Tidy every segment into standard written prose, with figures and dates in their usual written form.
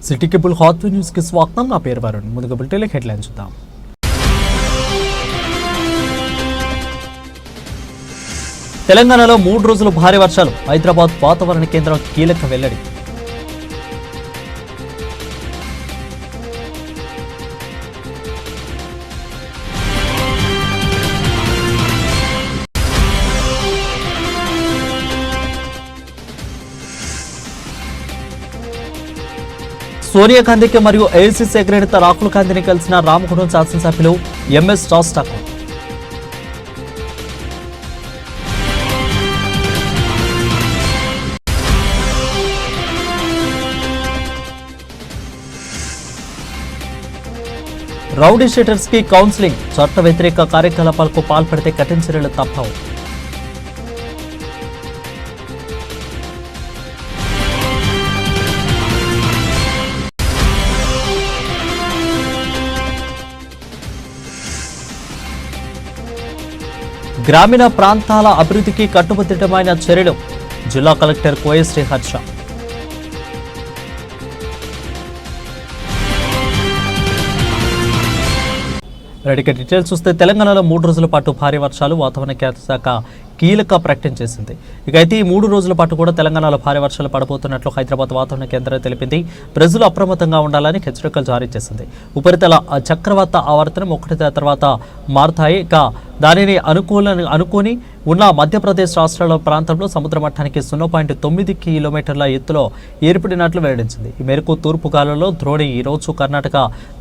City cable hot news కి స్వాగతం. నా పేరు వరుణ్. ముందుగా బులెటిన్లకు హెడ్లైన్స్ చూద్దాం. తెలంగాణలో 3 రోజులు భారీ వర్షాలు. హైదరాబాద్ వాతావరణ కేంద్రం కీలక వెల్లడి. సోనియా గాంధీకి మరియు ఏఐసీసీ అగ్రనేత రాహుల్ గాంధీని కలిసిన రామగుండం శాసనసభ్యులు MS Raj Thakur. Rowdy sheeters కి కౌన్సిలింగ్. చట్ట వ్యతిరేక కార్యకలాపాలకు పాల్పడితే కఠిన చర్యలు తప్పవు. గ్రామీణ ప్రాంతాల అభివృద్ధికి కట్టుబద్ధమైన చర్యలు. జిల్లా కలెక్టర్ కోయశ్రీ హర్ష. రెడీగా డీటెయిల్స్ చూస్తే తెలంగాణలో 3 రోజుల పాటు భారీ వర్షాలు. వాతావరణ శాఖ కీలక ప్రకటన చేసింది. ఇక అయితే ఈ 3 రోజుల పాటు కూడా తెలంగాణలో భారీ వర్షాలు పడబోతున్నట్లు హైదరాబాద్ వాతావరణ కేంద్రం తెలిపింది. ప్రజలు అప్రమత్తంగా ఉండాలని హెచ్చరికలు జారీ చేసింది. ఉపరితల చక్రవాత ఆవర్తనం ఒకటి తర్వాత మారుతాయి. ఇక దానిని అనుకొని ఉన్న మధ్యప్రదేశ్ రాష్ట్రాల ప్రాంతంలో సముద్ర మట్టానికి 0.9 కిలోమీటర్ల ఎత్తులో ఏర్పడినట్లు వెల్లడించింది. ఈ మేరకు తూర్పు గాలుల్లో ద్రోణి ఈ రోజు కర్ణాటక,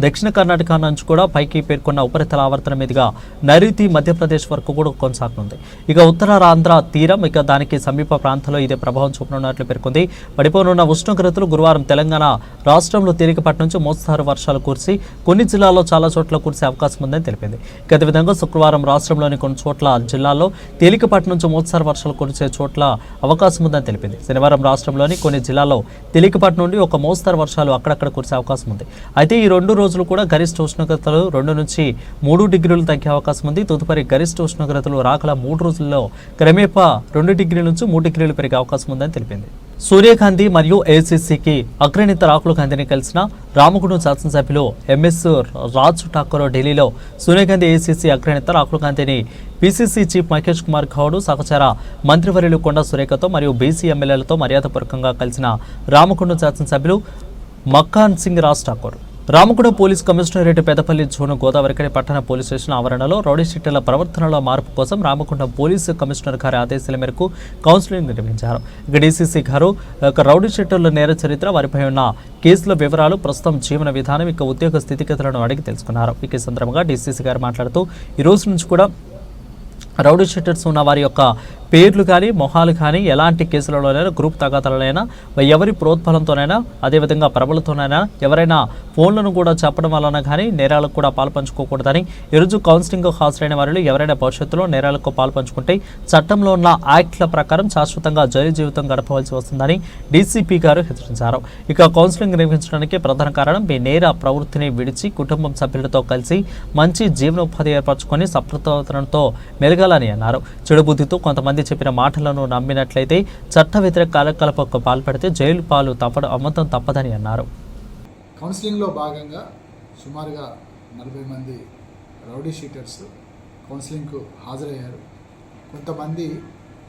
దక్షిణ కర్ణాటక నుంచి కూడా పైకి పేర్కొన్న ఉపరితల ఆవర్తనం మీదుగా నైరుతి మధ్యప్రదేశ్ వరకు కూడా కొనసాగుతుంది. ఇక ఉత్తర ఆంధ్ర తీరం ఇక దానికి సమీప ప్రాంతాల్లో ఇదే ప్రభావం చూపనున్నట్లు పేర్కొంది. పడిపోనున్న ఉష్ణోగ్రతలు గురువారం తెలంగాణ రాష్ట్రంలో తేలికపాటి నుంచి మోస్తారు వర్షాలు కురిసి కొన్ని జిల్లాల్లో చాలా చోట్ల కురిసే అవకాశం ఉందని తెలిపింది. గత విధంగా శుక్రవారం రాష్ట్రంలోని కొన్ని చోట్ల జిల్లాల్లో తేలికపాటి నుంచి మోస్తారు వర్షాలు కురిసే చోట్ల అవకాశం ఉందని తెలిపింది. శనివారం రాష్ట్రంలోని కొన్ని జిల్లాల్లో తేలికపాటి నుండి ఒక మోస్తారు వర్షాలు అక్కడక్కడ కురిసే అవకాశం ఉంది. అయితే ఈ 2 రోజులు కూడా గరిష్ట ఉష్ణోగ్రతలు 2 నుంచి 3 డిగ్రీలు తగ్గే అవకాశం ఉంది. తదుపరి గరిష్ట ఉష్ణోగ్రతలు రాగల 3 రోజుల్లో క్రమేపా 2 డిగ్రీల నుంచి 3 డిగ్రీలు పెరిగే అవకాశం ఉందని తెలిపింది. సోనియా గాంధీ మరియు ఏఐసీసీకి అగ్రనేత రాహుల్ గాంధీని కలిసిన రామగుండం శాసనసభ్యులు ఎంఎస్ రాజ్ ఠాకూర్ ఢిల్లీలో సోనియా గాంధీ ఏఐసీసీ అగ్రనేత రాహుల్ గాంధీని పీసీసీ చీఫ్ మహేష్ కుమార్ గౌడ్, సహచార మంత్రివర్యులు కొండా సురేఖతో మరియు బీసీ ఎమ్మెల్యేలతో మర్యాదపూర్వకంగా కలిసిన రామగుండం శాసనసభ్యులు Makkhan Singh Raj Thakur. Ramagundam police commissionerate Pedapalli zone Godavarikhani పట్టణ పోలీస్ స్టేషన్ ఆవరణలో రౌడీ షీటర్ల ప్రవర్తనలో మార్పు కోసం రామగుండం పోలీసు కమిషనర్ గారి ఆదేశాల మేరకు కౌన్సిలింగ్ నిర్వహించారు. ఇక డీసీసీ గారు రౌడీ షీటర్ల నేర చరిత్ర, వారిపై ఉన్న కేసుల వివరాలు, ప్రస్తుతం జీవన విధానం, ఇక ఉద్యోగ స్థితిగతులను అడిగి తెలుసుకున్నారు. ఇక ఈ సందర్భంగా డీసీసీ గారు మాట్లాడుతూ ఈ రోజు నుంచి కూడా రౌడీ షీటర్స్ ఉన్న వారి యొక్క పేర్లు కానీ మొహాలు కానీ ఎలాంటి కేసులలోనైనా, గ్రూప్ తగాదాలైనా, ఎవరి ప్రోత్బలంతోనైనా, అదేవిధంగా ప్రబలతోనైనా ఎవరైనా ఫోన్లను కూడా చెప్పడం వలన కానీ నేరాలకు కూడా పాల్పంచుకోకూడదని, ఈరోజు కౌన్సిలింగ్ హాజరైన వారిలో ఎవరైనా భవిష్యత్తులో నేరాలకు పాల్పంచుకుంటే చట్టంలో ఉన్న యాక్ట్ల ప్రకారం శాశ్వతంగా జైలు జీవితం గడపవలసి వస్తుందని డీసీపీ గారు హెచ్చరించారు. ఇక కౌన్సిలింగ్ నిర్వహించడానికి ప్రధాన కారణం మీ నేర ప్రవృత్తిని విడిచి కుటుంబం సభ్యులతో కలిసి మంచి జీవనోపాధి ఏర్పరచుకొని సప్రవర్తనతో మెలగాలని అన్నారు. చెడు బుద్ధితో కొంతమంది చెప్పిన మాటలను నమ్మినట్లయితే చట్ట వ్యతిరేక కార్యకలాపాలకు పాల్పడితే జైలు పాలు అమ్మతం తప్పదని అన్నారు. కౌన్సిలింగ్లో భాగంగా సుమారుగా 40 మంది రౌడీ షీటర్స్ కౌన్సిలింగ్కు హాజరయ్యారు. కొంతమంది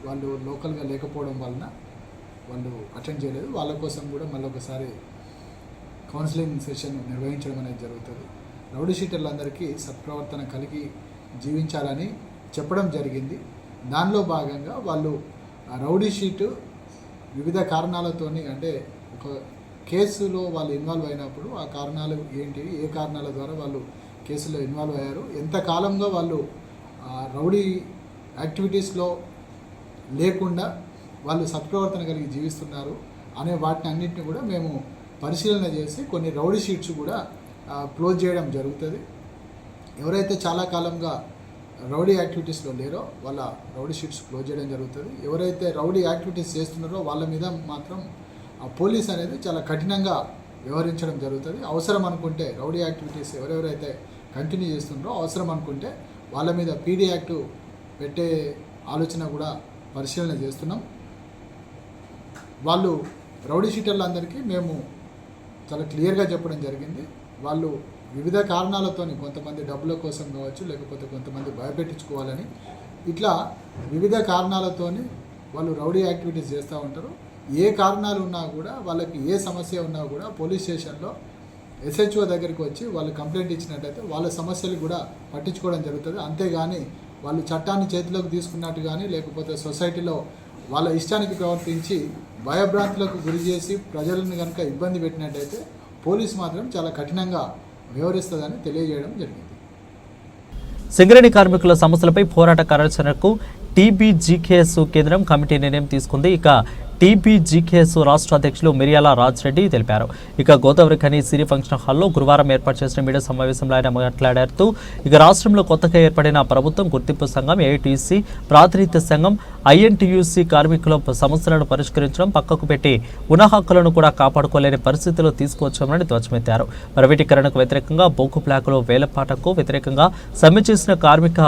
వాళ్ళు లోకల్గా లేకపోవడం వలన వాళ్ళు అటెండ్ చేయలేదు. వాళ్ళ కోసం కూడా మళ్ళొకసారి కౌన్సిలింగ్ సెషన్ నిర్వహించడం అనేది జరుగుతుంది. రౌడీ షీటర్లందరికీ సత్ప్రవర్తన కలిగి జీవించాలని చెప్పడం జరిగింది. దానిలో భాగంగా వాళ్ళు రౌడీ షీటు వివిధ కారణాలతోని, అంటే ఒక కేసులో వాళ్ళు ఇన్వాల్వ్ అయినప్పుడు ఆ కారణాలు ఏంటి, ఏ కారణాల ద్వారా వాళ్ళు కేసులో ఇన్వాల్వ్ అయ్యారు, ఎంతకాలంగా వాళ్ళు రౌడీ యాక్టివిటీస్లో లేకుండా వాళ్ళు సత్ప్రవర్తన కలిగి జీవిస్తున్నారు అనే వాటిని అన్నింటినీ కూడా మేము పరిశీలన చేసి కొన్ని రౌడీ షీట్స్ కూడా క్లోజ్ చేయడం జరుగుతుంది. ఎవరైతే చాలా కాలంగా రౌడీ యాక్టివిటీస్లో లేరో వాళ్ళ రౌడీ షీట్స్ క్లోజ్ చేయడం జరుగుతుంది. ఎవరైతే రౌడీ యాక్టివిటీస్ చేస్తున్నారో వాళ్ళ మీద మాత్రం పోలీస్ అనేది చాలా కఠినంగా వ్యవహరించడం జరుగుతుంది. అవసరం అనుకుంటే రౌడీ యాక్టివిటీస్ ఎవరెవరైతే కంటిన్యూ చేస్తున్నారో అవసరం అనుకుంటే వాళ్ళ మీద పీడీ యాక్ట్ పెట్టే ఆలోచన కూడా పరిశీలన చేస్తున్నాం. వాళ్ళు రౌడీ షీటర్లందరికీ మేము చాలా క్లియర్గా చెప్పడం జరిగింది. వాళ్ళు వివిధ కారణాలతోని కొంతమంది డబ్బుల కోసం కావచ్చు, లేకపోతే కొంతమంది భయపెట్టించుకోవాలని ఇట్లా వివిధ కారణాలతోని వాళ్ళు రౌడీ యాక్టివిటీస్ చేస్తూ ఉంటారు. ఏ కారణాలు ఉన్నా కూడా, వాళ్ళకి ఏ సమస్య ఉన్నా కూడా పోలీస్ స్టేషన్లో SHO దగ్గరికి వచ్చి వాళ్ళు కంప్లైంట్ ఇచ్చినట్టయితే వాళ్ళ సమస్యలు కూడా పట్టించుకోవడం జరుగుతుంది. అంతేగాని వాళ్ళు చట్టాన్ని చేతిలోకి తీసుకున్నట్టు కానీ, లేకపోతే సొసైటీలో వాళ్ళ ఇష్టానికి ప్రవర్తించి భయభ్రాంతులకు గురి చేసి ప్రజలను కనుక ఇబ్బంది పెట్టినట్టయితే పోలీసు మాత్రం చాలా కఠినంగా వ్యవహరిస్తుందని తెలియజేయడం జరిగింది. సింగరేణి కార్మికుల సమస్యలపై పోరాట కార్యాచరణకు TBGKS కేంద్రం కమిటీ నిర్ణయం తీసుకుంది. ఇక TBGKS రాష్ట్ర అధ్యక్షులు మిర్యాల రాజ్రెడ్డి తెలిపారు. ఇక గోదావరి ఖని సిరి ఫంక్షన్ హాల్లో గురువారం ఏర్పాటు చేసిన మీడియా సమావేశంలో ఆయన మాట్లాడుతూ ఇక రాష్ట్రంలో కొత్తగా ఏర్పడిన ప్రభుత్వం గుర్తింపు సంఘం, AITC ప్రాతినిధ్య సంఘం, INTUC కార్మికుల సమస్యలను పరిష్కరించడం పక్కకు పెట్టి ఉన్న హక్కులను కూడా కాపాడుకోలేని పరిస్థితిలో తీసుకువచ్చామని ధ్వజమెత్తారు. ప్రైవేటీకరణకు వ్యతిరేకంగా బొగ్గు బ్లాకులో వేలంపాటకు వ్యతిరేకంగా సమ్మె చేసిన కార్మిక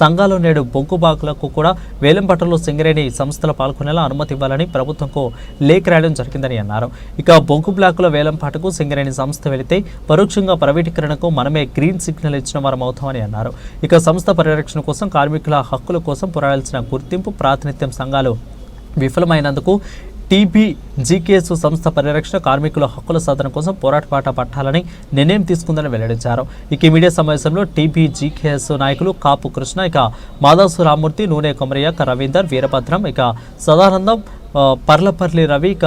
సంఘాలు నేడు బొగ్గు బ్లాకులకు కూడా వేలంపాటలో సింగరేణి సంస్థలు పాల్గొనేలా అనుమతి ఇవ్వాలని ప్రభుత్వంకు లేఖ రాయడం జరిగిందని అన్నారు. ఇక బొగ్గు బ్లాకుల వేలంపాటకు సింగరేణి సంస్థ వెళితే పరోక్షంగా ప్రైవేటీకరణకు మనమే గ్రీన్ సిగ్నల్ ఇచ్చిన వారం అవుతామని అన్నారు. ఇక సంస్థ పరిరక్షణ కోసం కార్మికుల హక్కుల కోసం పోరాడాల్సిన గుర్తింపు ప్రాతినిధ్యం సంఘాలు విఫలమైనందుకు TBGKS సంస్థ పరిరక్షణ కార్మికుల హక్కుల సాధన కోసం పోరాట బాట పట్టాలని నిర్ణయం తీసుకుందని వెల్లడించారు. ఇక మీడియా సమావేశంలో TBGKS నాయకులు కాపు కృష్ణ, ఇక మాదాసు రామ్మూర్తి, నూనె కొమరయ్య, రవీందర్, వీరభద్రం, ఇక సదానందం, పర్లపర్లి రవి, ఇక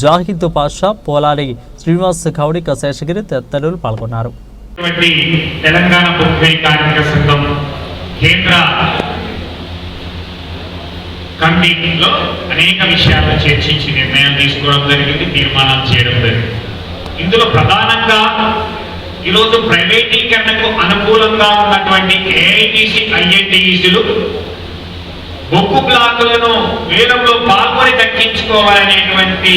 జాహిద్ పాషా, పోలాలి శ్రీనివాస్ గౌడ్, ఇక శేషగిరి తదితరులు పాల్గొన్నారు. తెలంగాణ కార్మిక సంఘం కేంద్ర కమిటీలో అనేక విషయాలను చర్చించి నిర్ణయం తీసుకోవడం జరిగింది, తీర్మానాలు చేయడం జరిగింది. ఇందులో ప్రధానంగా ఈరోజు ప్రైవేటీకరణకు అనుకూలంగా ఉన్నటువంటి AITC, INTUCలు బొగ్గు బ్లాకులను వేలంలో పాల్గొని దక్కించుకోవాలనేటువంటి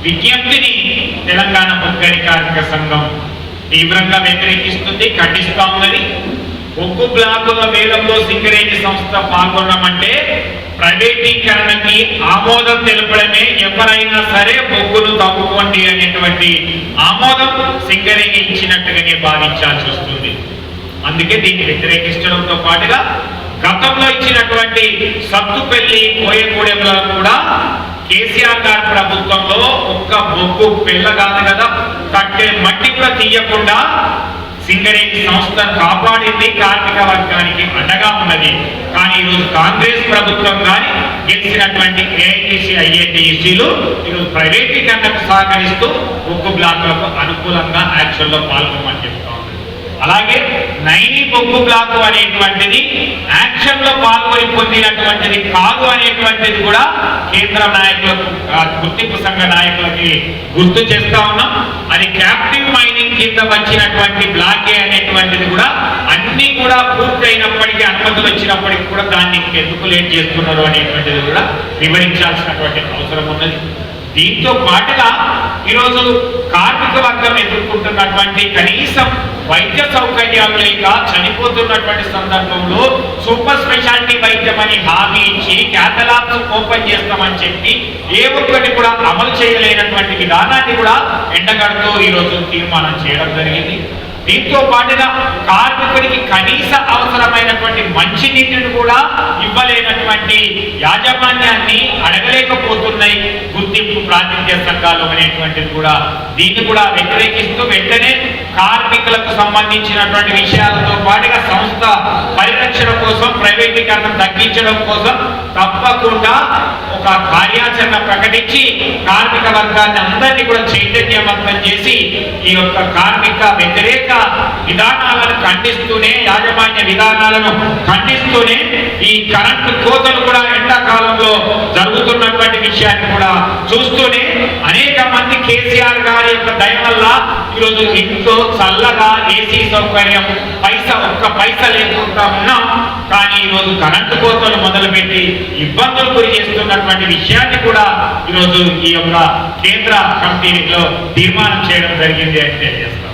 విజ్ఞప్తిని తెలంగాణ బొగ్గు కార్మిక సంఘం తీవ్రంగా వ్యతిరేకిస్తుంది, ఖండిస్తా ఉన్నది. బొగ్గు బ్లాకుల వేలంలో సింగరేణి సంస్థ పాల్గొనమంటే ప్రైవేటీకరణకి ఆమోదం తెలపడమే. ఎవరైనా సరే బొగ్గును తవ్వుకోండి అనేటువంటి ఆమోదం సింగరేణి ఇచ్చినట్టుగానే భావించాల్సి వస్తుంది. అందుకే దీన్ని వ్యతిరేకించడంతో పాటుగా గతంలో ఇచ్చినటువంటి సత్తుపల్లి, కోయగూడెంలో కూడా కేసీఆర్ గారి ప్రభుత్వంలో ఒక్క బొగ్గు పిల్ల కాదు కదా, కట్టే మట్టి కూడా తీయకుండా సింగరేణి సంస్థను కాపాడింది, కార్మిక వర్గానికి అండగా ఉన్నది. కానీ ఈరోజు కాంగ్రెస్ ప్రభుత్వం కానీ గెలిచినటువంటి AITC, INTUCలు ఈరోజు ప్రైవేటీకరణకు సహకరిస్తూ బొగ్గు బ్లాకులకు అనుకూలంగా యాక్షన్లో పాల్గొనమని చెప్తా ఉన్నారు. అలాగే నైని బొగ్గు బ్లాకు అనేటువంటిది యాక్షన్ లో పాల్గొని పొందినటువంటిది కాదు అనేటువంటిది కూడా కేంద్ర నాయకులకు, గుర్తింపు సంఘ నాయకులకి గుర్తు చేస్తా ఉన్నాం. అది క్యాప్టివ్ మైనింగ్ కింద వచ్చినటువంటి బ్లాకే అనేటువంటిది కూడా అన్ని కూడా పూర్తయినప్పటికీ, అనుమతులు వచ్చినప్పటికీ కూడా దాన్ని ఎందుకు లేట్ చేస్తున్నారు అనేటువంటిది కూడా వివరించాల్సినటువంటి అవసరం ఉన్నది. దీంతో పాటుగా ఈరోజు కార్మిక వర్గం ఎదుర్కొంటున్నటువంటి కనీసం వైద్య సౌకర్యాలు లేక చనిపోతున్నటువంటి సందర్భంలో సూపర్ స్పెషాలిటీ వైద్యం అని హామీ ఇచ్చి క్యాథలాబ్స్ ఓపెన్ చేస్తామని చెప్పి ఏ ఒక్కటి కూడా అమలు చేయలేనటువంటి విధానాన్ని కూడా ఎండగడుతూ ఈరోజు తీర్మానం చేయడం జరిగింది. దీంతో పాటుగా కార్మికుడికి కనీస అవసరమైనటువంటి మంచి నీటిని కూడా ఇవ్వలేనటువంటి యాజమాన్యాన్ని అడగలేకపోతున్నాయి గుర్తింపు ప్రాతినిధ్య సంఘాలు అనేటువంటిది కూడా. దీన్ని కూడా వ్యతిరేకిస్తూ వెంటనే కార్మికులకు సంబంధించినటువంటి విషయాలతో పాటుగా సంస్థ పరిరక్షణ కోసం, ప్రైవేటీకరణ తగ్గించడం కోసం తప్పకుండా ఒక కార్యాచరణ ప్రకటించి కార్మిక వర్గాన్ని అందరినీ కూడా చైతన్యవంతం చేసి ఈ యొక్క కార్మిక వ్యతిరేక విధానాలను ఖండిస్తూనే, యాజమాన్య విధానాలను ఖండిస్తూనే ఈ కరెంటు కోతలు కూడా ఎండాకాలంలో జరుగుతున్నటువంటి విషయాన్ని కూడా చూస్తూనే అనేక మంది కేసీఆర్ గారి యొక్క దయ వల్ల ఈరోజు ఇంట్లో చల్లగా AC సౌకర్యం ఒక్క పైసా లేకుండా ఉన్నాం. కానీ ఈరోజు కరెంటు కోతలు మొదలుపెట్టి ఇబ్బందులు గురి చేస్తున్నటువంటి విషయాన్ని కూడా ఈరోజు ఈ యొక్క కేంద్ర కమిటీలో తీర్మానం చేయడం జరిగింది అని తెలియజేస్తాం.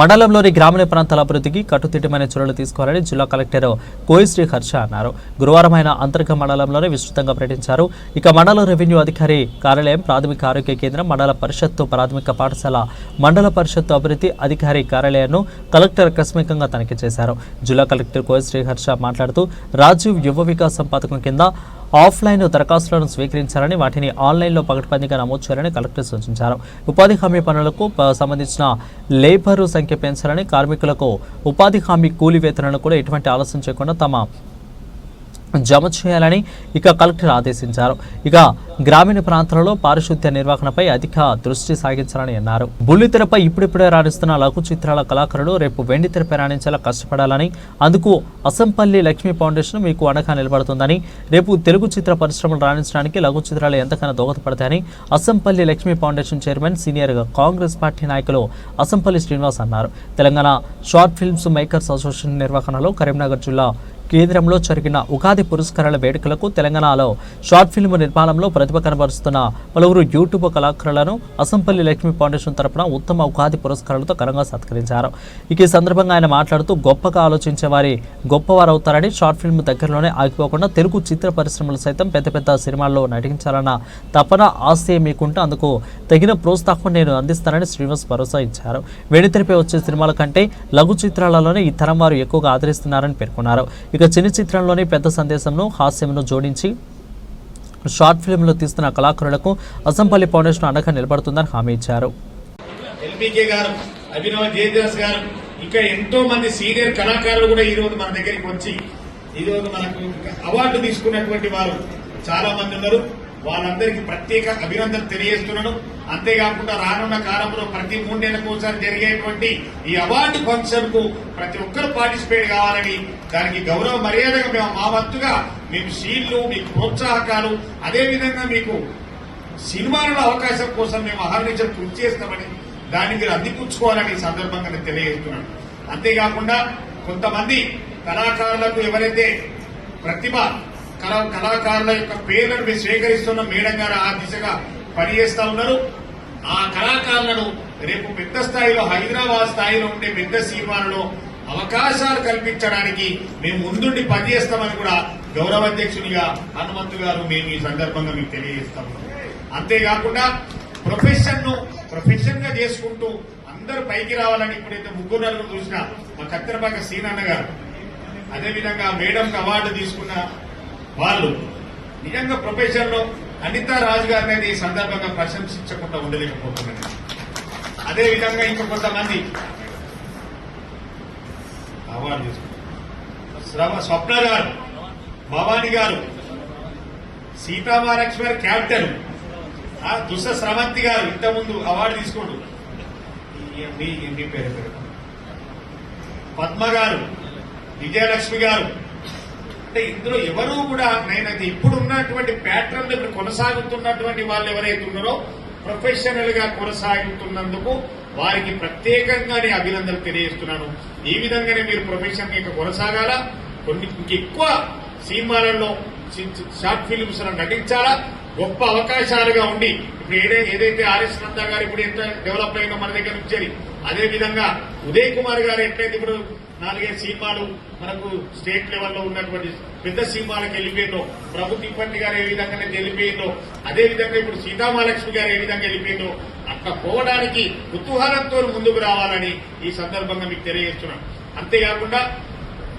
మండలంలోని గ్రామీణ ప్రాంతాల అభివృద్ధికి కట్టుదిట్టమైన చర్యలు తీసుకోవాలని జిల్లా కలెక్టర్ కోయిశ్రీ హర్ష అన్నారు. గురువారం ఆయన అంతర్గత మండలంలోనే విస్తృతంగా పర్యటించారు. ఇక మండల రెవెన్యూ అధికారి కార్యాలయం, ప్రాథమిక ఆరోగ్య కేంద్రం, మండల పరిషత్తు ప్రాథమిక పాఠశాల, మండల పరిషత్తు అభివృద్ధి అధికారి కార్యాలయాన్ని కలెక్టర్ ఆకస్మికంగా తనిఖీ చేశారు. జిల్లా కలెక్టర్ కోయిశ్రీ హర్ష మాట్లాడుతూ రాజీవ్ యువ వికాసం పథకం కింద ఆఫ్లైన్ దరఖాస్తులను స్వీకరించాలని, వాటిని ఆన్లైన్లో పకడ్బందీగా నమోదు చేయాలని కలెక్టర్ సూచించారు. ఉపాధి హామీ పనులకు సంబంధించిన లేబర్ సంఖ్య పెంచాలని, కార్మికులకు ఉపాధి హామీ కూలీ వేతనాలను కూడా ఎటువంటి ఆలస్యం చేయకుండా తమ జమ చేయాలని ఇక కలెక్టర్ ఆదేశించారు. ఇక గ్రామీణ ప్రాంతాలలో పారిశుద్ధ్య నిర్వహణపై అధిక దృష్టి సాగించాలని అన్నారు. బుల్లితెరపై ఇప్పుడిప్పుడే రాణిస్తున్న లఘు చిత్రాల కళాకారులు రేపు వెండితెరపై రాణించేలా కష్టపడాలని, అందుకు అసంపల్లి లక్ష్మీ ఫౌండేషన్ మీకు అండగా నిలబడుతుందని, రేపు తెలుగు చిత్ర పరిశ్రమలు రాణించడానికి లఘు చిత్రాలు ఎంతకైనా దోహదపడతాయని Asampalli Lakshmi foundation chairman, senior Congress party నాయకులు అసంపల్లి శ్రీనివాస్ అన్నారు. Telangana short films makers association నిర్వహణలో కరీంనగర్ జిల్లా కేంద్రంలో జరిగిన ఉగాది పురస్కారాల వేడుకలకు తెలంగాణలో షార్ట్ ఫిల్మ్ నిర్మాణంలో ప్రతిభ కనబరుస్తున్న పలువురు యూట్యూబ్ కళాకారులను అసంపల్లి లక్ష్మీ ఫౌండేషన్ తరపున ఉత్తమ ఉగాది పురస్కారాలతో ఘనంగా సత్కరించారు. ఈ సందర్భంగా ఆయన మాట్లాడుతూ గొప్పగా ఆలోచించే వారి గొప్పవారవుతారని, షార్ట్ ఫిల్మ్ దగ్గరలోనే ఆగిపోకుండా తెలుగు చిత్ర పరిశ్రమలు సైతం పెద్ద పెద్ద సినిమాల్లో నటించాలన్న తపన, ఆశయం మీకుంటే అందుకు తగిన ప్రోత్సాహం నేను అందిస్తానని శ్రీనివాస్ భరోసా ఇచ్చారు. వెండితెరపై వచ్చే సినిమాల కంటే లఘు చిత్రాలలోనే ఈ తరం వారు ఎక్కువగా ఆదరిస్తున్నారని పేర్కొన్నారు. ఇక చిన్న చిత్రంలోని పెద్ద సందేశంను, హాస్యంను జోడించి షార్ట్ ఫిల్మ్లో తీస్తున్న కళాకారులకు అసంపల్లి ఫౌండేషన్ అండగా నిలబడుతుందని హామీ ఇచ్చారు. ఎల్బీకే గారు, అభినవ్ జయదాస్ గారు, ఇంకా ఎంతో మంది సీనియర్ కళాకారులు కూడా ఈ రోజు మన దగ్గరికి వచ్చి ఈ రోజు మనకు అవార్డు తీసుకున్నటువంటి వారు చాలా మంది ఉన్నారు. వాళ్ళందరికీ ప్రత్యేక అభినందనలు తెలియజేస్తున్నాను. అంతేకాకుండా రానున్న కాలంలో ప్రతి 3 నెలలకు ఒకసారి జరిగేటువంటి ఈ అవార్డు ఫంక్షన్ కు ప్రతి ఒక్కరు పార్టిసిపేట్ కావాలని, దానికి గౌరవ మర్యాదగా మేము మా వంతుగా మేము షీల్డ్లు, మీకు ప్రోత్సాహకాలు, అదేవిధంగా మీకు సినిమాలలో అవకాశం కోసం మేము అహర్నిశలు కృషి చేస్తామని, దాన్ని మీరు అందిపుచ్చుకోవాలని ఈ సందర్భంగా నేను తెలియజేస్తున్నాను. అంతేకాకుండా కొంతమంది కళాకారులకు ఎవరైతే ప్రతిభ కళాకారుల యొక్క పేర్లను మీరు స్వీకరిస్తున్న మేడం గారు ఆ దిశగా పనిచేస్తా ఉన్నారు. ఆ కళాకారులను రేపు పెద్ద స్థాయిలో, హైదరాబాద్ స్థాయిలో ఉండే పెద్ద సినిమాలలో అవకాశాలు కల్పించడానికి మేము ముందుండి పనిచేస్తామని కూడా గౌరవ అధ్యక్షునిగా హనుమంతు గారు మేము ఈ సందర్భంగా మీకు తెలియజేస్తాము. అంతేకాకుండా ప్రొఫెషన్ గా చేసుకుంటూ అందరూ పైకి రావాలని ఇప్పుడైతే 3-4 చూసిన మా కత్తెరపాక సీనన్న గారు, అదేవిధంగా మేడంకి అవార్డు తీసుకున్న వాళ్ళు నిజంగా ప్రొఫెషన్ లో అనితా రాజు గారిని ఈ సందర్భంగా ప్రశంసించకుండా ఉండలేకపోతున్నారు. అదేవిధంగా ఇంకా కొంతమంది అవార్డు తీసుకున్నారు. స్వప్న గారు, భవానీ గారు, సీతామహాలక్ష్మి గారు క్యాప్టెన్, దుస్స స్రవంతి గారు ఇంతకుముందు అవార్డు తీసుకోండు. ఎండి పేరు పద్మ గారు, విజయలక్ష్మి గారు. అంటే ఇందులో ఎవరు కూడా నేనైతే ఇప్పుడు ఉన్నటువంటి ప్యాటర్న్ ఇప్పుడు కొనసాగుతున్నటువంటి వాళ్ళు ఎవరైతే ఉన్నారో ప్రొఫెషనల్ గా కొనసాగుతున్నందుకు వారికి ప్రత్యేకంగా నేను అభినందనలు తెలియజేస్తున్నాను. ఈ విధంగానే మీరు ప్రొఫెషన్ ఇంకా కొనసాగాల, కొన్ని ఇంకెక్కువ సినిమాలలో షార్ట్ ఫిల్మ్స్ నటించాలా, గొప్ప అవకాశాలుగా ఉండి ఇప్పుడు ఏదైతే ఆర్ఎస్ నందా గారు ఇప్పుడు ఎంత డెవలప్ అయిందో మన దగ్గర నుంచి, అదేవిధంగా ఉదయ్ కుమార్ గారు ఎట్లయితే ఇప్పుడు 4-5 సినిమాలు మనకు స్టేట్ లెవెల్లో ఉన్నటువంటి పెద్ద సినిమాలకు వెళ్ళిపోయిందో, ప్రభు తిప్పటి గారు ఏ విధంగా వెళ్ళిపోయిందో, అదేవిధంగా ఇప్పుడు సీతామహాలక్ష్మి గారు ఏ విధంగా వెళ్ళిపోయిందో అట్లా పోవడానికి కుతూహలంతో ముందుకు రావాలని ఈ సందర్భంగా మీకు తెలియజేస్తున్నాను. అంతేకాకుండా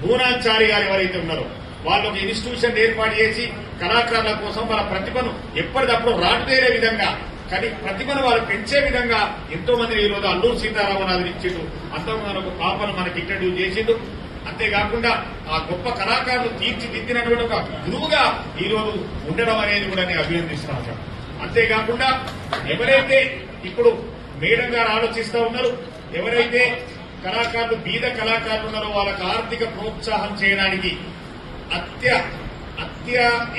భూనాచారి గారు ఎవరైతే ఉన్నారో వాళ్ళు ఒక ఇన్స్టిట్యూషన్ ఏర్పాటు చేసి కళాకారుల కోసం వాళ్ళ ప్రతిభను ఎప్పటికప్పుడు రాటుదేరే విధంగా, కానీ ప్రతిభను వాళ్ళు పెంచే విధంగా ఎంతో మంది ఈ రోజు అల్లూరు సీతారామరాజు ఇచ్చిండు, అంతకుముందు ఒక పాపను మనకి ఇంట్రడ్యూస్ చేసిండు. అంతేకాకుండా ఆ గొప్ప కళాకారులు తీర్చిదిద్దినటువంటి ఒక గురువుగా ఈ రోజు ఉండడం అనేది కూడా నేను అభినందిస్తున్నాను. అంతేకాకుండా ఎవరైతే ఇప్పుడు మేడం గారు ఆలోచిస్తూ ఉన్నారో, ఎవరైతే కళాకారులు బీద కళాకారులు ఉన్నారో వాళ్ళకు ఆర్థిక ప్రోత్సాహం చేయడానికి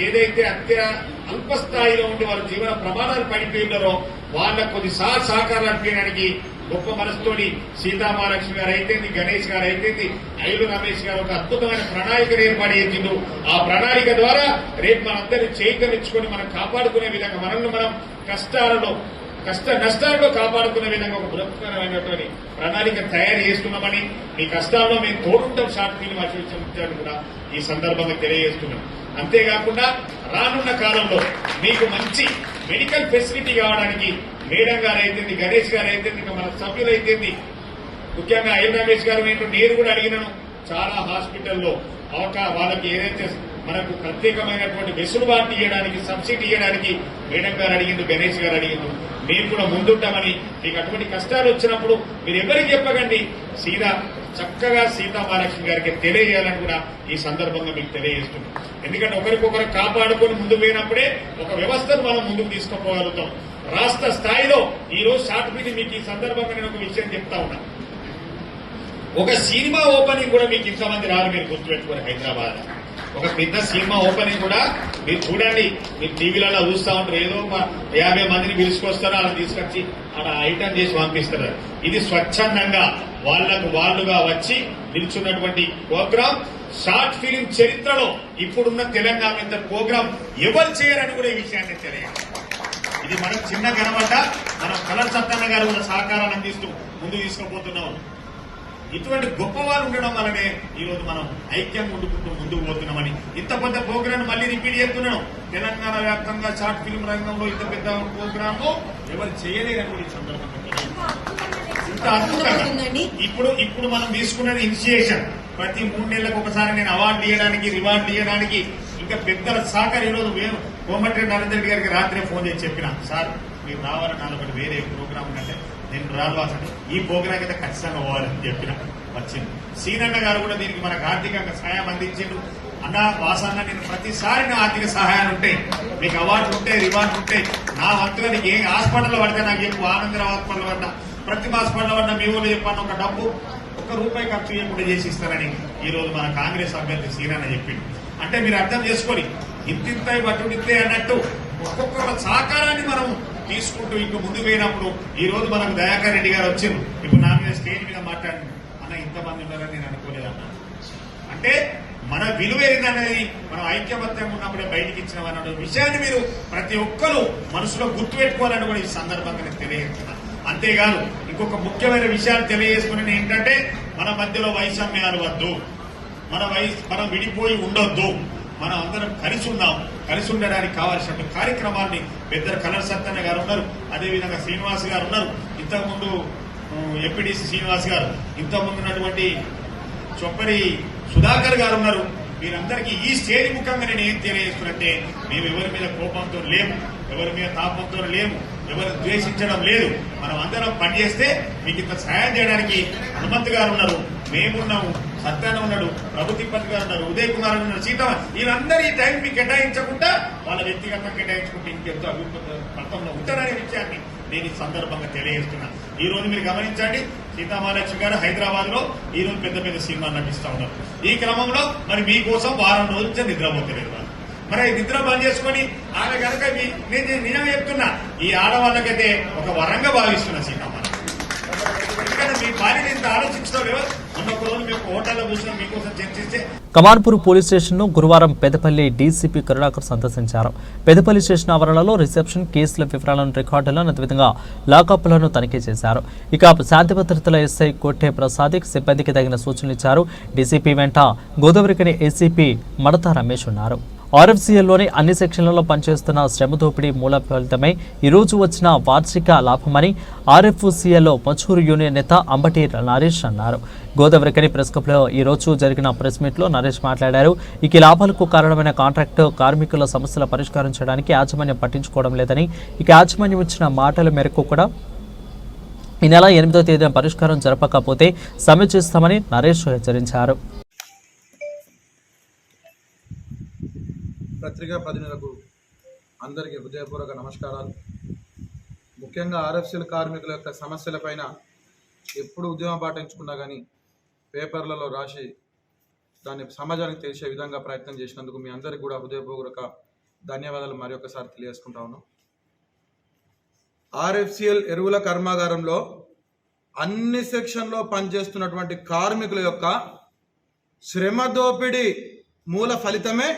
ఏదైతే అల్ప స్థాయిలో ఉండి వాళ్ళ జీవన ప్రమాణాలు పడిపోయినారో వాళ్ళకు కొద్ది సహకారాలు అనిపించడానికి గొప్ప మనసుతోని సీతామహాలక్ష్మి గారు అయితేంది, గణేష్ గారు అయితేంది, ఐలు రమేష్ గారు ఒక అద్భుతమైన ప్రణాళికను ఏర్పాటు చేసిండు. ఆ ప్రణాళిక ద్వారా రేపు మనందరినీ చైతన్యించుకొని మనం కాపాడుకునే విధంగా మనల్ని మనం కష్టాలలో కష్ట నష్టాల్లో కాపాడుకునే విధంగా ఒక బృహత్తరమైనటువంటి ప్రణాళిక తయారు చేసుకున్నామని మీ కష్టాల్లో మేము తోడుంటాం షార్ట్ ఫిల్మ్ అసోసియేషన్ కూడా ఈ సందర్భంగా తెలియజేస్తున్నాం. అంతేకాకుండా రానున్న కాలంలో మీకు మంచి మెడికల్ ఫెసిలిటీ కావడానికి మేడం గారు అయితేంది, గణేష్ గారు అయితేంది, ఇంకా మన సభ్యులు అయితేంది, ముఖ్యంగా ఐల్ రమేష్ గారు ఏంటో నేను కూడా అడిగినాను. చాలా హాస్పిటల్లో వాళ్ళకి ఏదైతే మనకు ప్రత్యేకమైనటువంటి వెసులుబాటు ఇవ్వడానికి, సబ్సిడీ ఇవ్వడానికి మేడం గారు అడిగిండు, గణేష్ గారు అడిగిండు. మేము కూడా ముందుంటామని, మీకు అటువంటి కష్టాలు వచ్చినప్పుడు మీరు ఎవరికి చెప్పకండి, చక్కగా సీతామహాలక్ష్మి గారికి తెలియజేయాలని కూడా ఈ సందర్భంగా మీకు తెలియజేస్తున్నాం. ఎందుకంటే ఒకరికొకరు కాపాడుకొని ముందుకు పోయినప్పుడే ఒక వ్యవస్థను మనం ముందుకు తీసుకుపోగలుగుతాం. రాష్ట్ర స్థాయిలో ఈ రోజు షార్ట్ ఫిల్మ్ మీకు ఈ సందర్భంగా నేను ఒక విషయం చెప్తా ఉన్నా. ఒక సినిమా ఓపెనింగ్ కూడా మీకు ఇంతమంది రారు, మీరు గుర్తుపెట్టుకోరు. హైదరాబాద్ ఒక పెద్ద సినిమా ఓపెనింగ్ కూడా మీరు చూడండి, మీరు టీవీలలో చూస్తూ ఉంటారు. ఏదో 50 మందిని పిలుచుకొస్తారు, అలా తీసుకొచ్చి అలా ఐటమ్ చేసి పంపిస్తారు. ఇది స్వచ్ఛందంగా వాళ్ళుగా వచ్చి నిల్చున్నటువంటి ప్రోగ్రాం. షార్ట్ ఫిలిం చరిత్రలో ఇప్పుడున్న తెలంగాణ ఇంత ప్రోగ్రాం ఎవరు చేయరని కూడా ఈ విషయాన్ని తెలియాలి. ఇది మనం చిన్న కనబడ్డ మనం కలర్ సత్తన్న గారు కూడా సహకారాన్ని అందిస్తూ ముందుకు తీసుకుపోతున్నాం. ఇటువంటి గొప్పవారు ఉండడం వల్లనే ఈ రోజు మనం ఐక్యం ఉండుకుంటూ ముందుకు పోతున్నామని, ఇంత పెద్ద ప్రోగ్రాం మళ్ళీ రిపీట్ చేస్తున్నాం. తెలంగాణ వ్యాప్తంగా షార్ట్ ఫిల్మ్ రంగంలో ఇంత పెద్ద ప్రోగ్రామ్ ఎవరు చేయలేరని కూడా ఈ సందర్భంగా ఇంత అద్భుతంగా ఇప్పుడు మనం తీసుకున్నది ఇనిషియేషన్. ప్రతి 3 నెలలకు ఒకసారి నేను అవార్డు ఇవ్వడానికి, రివార్డు ఇవ్వడానికి ఇంకా పెద్దల సహకారం. ఈరోజు కోమటిరెడ్డి నరేంద్ర రెడ్డి గారికి రాత్రి ఫోన్ చేసి చెప్పిన, సార్ మీరు రావాలని నాలుగు వేరే ప్రోగ్రామ్ ఉందంటే నేను రావాల్సింటే ఈ ప్రోగ్రాం అయితే ఖచ్చితంగా పోవాలని చెప్పిన వచ్చింది. సీనన్న గారు కూడా దీనికి మనకు ఆర్థికంగా సహాయం అందించిండు. అన్న వాసన్న, నేను ప్రతిసారి నా ఆర్థిక సహాయాలు ఉంటాయి, మీకు అవార్డులు ఉంటాయి, రివార్డులు ఉంటాయి. నా వంతుగా నీకు ఏ హాస్పిటల్ పడితే నాకు చెప్పు, ఆనందరావు హాస్పిటల్ పడ్డా, ప్రతి హాస్పిటల్ పడ్డా మీ ఊళ్ళో చెప్పాను, ఒక డబ్బు ₹1 ఖర్చు చేయకుండా చేసి ఇస్తారని ఈ రోజు మన కాంగ్రెస్ అభ్యర్థి సీనన్న చెప్పిండు. అంటే మీరు అర్థం చేసుకొని ఇంతింతాయి బట్టుడితే అన్నట్టు ఒక్కొక్క సహకారాన్ని మనం తీసుకుంటూ ఇంక ముందు పోయినప్పుడు ఈ రోజు మనకు దయాకర్ రెడ్డి గారు వచ్చారు. ఇప్పుడు నా మీద స్టేజ్ మీద మాట్లాడి అన్న ఇంతమంది ఉన్నారని నేను అనుకోలేదన్నా. అంటే మన విలువ ఏందనేది మనం ఐక్యమత్యంగా ఉన్నప్పుడే బయటికి ఇచ్చినవన్న విషయాన్ని మీరు ప్రతి ఒక్కరూ మనసులో గుర్తుపెట్టుకోవాలని కూడా ఈ సందర్భంగా నేను తెలియజేస్తున్నా. అంతేకాదు ఇంకొక ముఖ్యమైన విషయాలు తెలియజేసుకుని ఏంటంటే, మన మధ్యలో వైషమ్యాలు వద్దు, మనం విడిపోయి ఉండొద్దు, మనం అందరం కలిసి ఉందాం. కలిసి ఉండడానికి కావాల్సిన కార్యక్రమాన్ని పెద్దలు కలర్ సత్తన్న గారు ఉన్నారు, అదేవిధంగా శ్రీనివాస్ గారు ఉన్నారు, ఇంతకుముందు ఎంపీడీసీ శ్రీనివాస్ గారు, ఇంతకుముందు ఉన్నటువంటి చొప్పరి సుధాకర్ గారు ఉన్నారు. వీరందరికీ ఈ స్టేజ్ ముఖంగా నేను ఏం తెలియజేస్తున్నట్టే, మేము ఎవరి మీద కోపంతో లేము, ఎవరి మీద తాపంతో లేము, ఎవరు ద్వేషించడం లేదు. మనం అందరం పనిచేస్తే మీకు ఇంత సహాయం చేయడానికి హనుమంత్ గారు ఉన్నారు, మేమున్నాము, సత్యాన ఉన్నాడు, ప్రభు తిప్పతి గారు ఉన్నారు, ఉదయ్ కుమార్ ఉన్నారు, సీతమ్మ. వీళ్ళందరూ ఈ టైం మీకు కేటాయించకుండా వాళ్ళ వ్యక్తిగతంగా కేటాయించుకుంటే ఇంకెంతో అభివృద్ధి పథంలో ఉంటారనే విషయాన్ని నేను ఈ సందర్భంగా తెలియజేస్తున్నాను. ఈ రోజు మీరు గమనించండి, సీతామహాలక్ష్మి గారు హైదరాబాద్ లో ఈ రోజు పెద్ద పెద్ద సినిమాలు నటిస్తూ ఉన్నారు. ఈ క్రమంలో మరి మీకోసం వారం రోజులు నిద్రపోతలేదు వాళ్ళు. మరి నిద్ర బంద్ చేసుకుని ఆమె కనుక నేను నిజం చెప్తున్నా, ఈ ఆడవాళ్ళకైతే ఒక వరంగా భావిస్తున్నా సీతామహాలక్ష్మి. ఎందుకంటే మీ భార్యని ఇంత ఆలోచించడం లేదు. మొన్న రోజు మేము హోటల్లో కూర్చొని మీకోసం చర్చిస్తే కమాన్పూర్ పోలీస్ స్టేషన్ను గురువారం పెద్దపల్లి డీసీపీ కరుణాకర్ సందర్శించారు. పెద్దపల్లి స్టేషన్ ఆవరణలో రిసెప్షన్, కేసుల వివరాలను, రికార్డులను, అదేవిధంగా లాకప్లను తనిఖీ చేశారు. ఇక శాంతి భద్రతల ఎస్ఐ కోట్టే ప్రసాద్ సిబ్బందికి తగిన సూచనలు ఇచ్చారు. డీసీపీ వెంట గోదావరికని ఏసీపీ మడత రమేష్ ఉన్నారు. ఆర్ఎఫ్సీఎల్లోని అన్ని సెక్షన్లలో పనిచేస్తున్న శ్రమ దోపిడీ మూల ఫలితమై ఈరోజు వచ్చిన వార్షిక లాభమని ఆర్ఎఫ్సీఎల్లో మచ్చూరు యూనియన్ నేత అంబటి నరేష్ అన్నారు. గోదావరికని ప్రెస్ క్లబ్లో ఈరోజు జరిగిన ప్రెస్ మీట్లో నరేష్ మాట్లాడారు. ఈ లాభాలకు కారణమైన కాంట్రాక్టు కార్మికుల సమస్యల పరిష్కారం చేయడానికి యాజమాన్యం పట్టించుకోవడం లేదని, ఇక యాజమాన్యం ఇచ్చిన మాటల మేరకు కూడా ఈ నెల 8వ తేదీన పరిష్కారం జరపకపోతే సమ్మె చేస్తామని నరేష్ హెచ్చరించారు. పత్రికా ప్రతినిధులకు అందరికీ హృదయపూర్వక నమస్కారాలు. ముఖ్యంగా ఆర్ఎఫ్సీఎల్ కార్మికుల యొక్క సమస్యలపైన ఎప్పుడు ఉద్యమం పాటించుకున్నా కానీ పేపర్లలో రాసి దాన్ని సమాజానికి తెలిసే విధంగా ప్రయత్నం చేసినందుకు మీ అందరికీ కూడా హృదయపూర్వక ధన్యవాదాలు మరి ఒకసారి తెలియజేసుకుంటా ఉన్నాం. ఆర్ఎఫ్సీఎల్ ఎరువుల కర్మాగారంలో అన్ని సెక్షన్లో పనిచేస్తున్నటువంటి కార్మికుల యొక్క శ్రమ దోపిడీ మూల ఫలితమే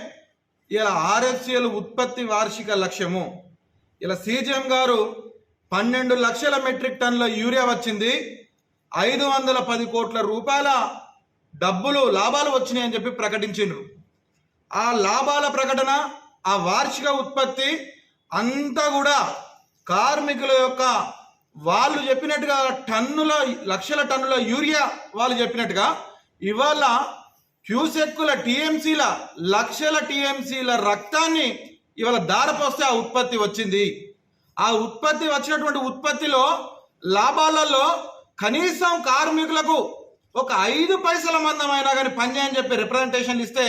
ఇలా ఆర్ఎఫ్సీఎల్ ఉత్పత్తి వార్షిక లక్ష్యము. ఇలా సీజీఎం గారు 12 లక్షల మెట్రిక్ టన్నుల యూరియా వచ్చింది, 510 కోట్ల రూపాయల డబ్బులు లాభాలు వచ్చినాయని చెప్పి ప్రకటించిండ్రు. ఆ లాభాల ప్రకటన, ఆ వార్షిక ఉత్పత్తి అంతా కూడా కార్మికుల యొక్క వాళ్ళు చెప్పినట్టుగా లక్షల టన్నుల యూరియా వాళ్ళు చెప్పినట్టుగా ఇవాళ క్యూసెక్కుల టీఎంసీల లక్షల టీఎంసీల రక్తాన్ని ఇవాళ దారపోస్తే ఆ ఉత్పత్తి వచ్చింది. ఆ ఉత్పత్తి వచ్చినటువంటి ఉత్పత్తిలో లాభాలలో కనీసం కార్మికులకు ఒక 5 పైసల మందమైనా కానీ పనిచేయని చెప్పి రిప్రజెంటేషన్లు ఇస్తే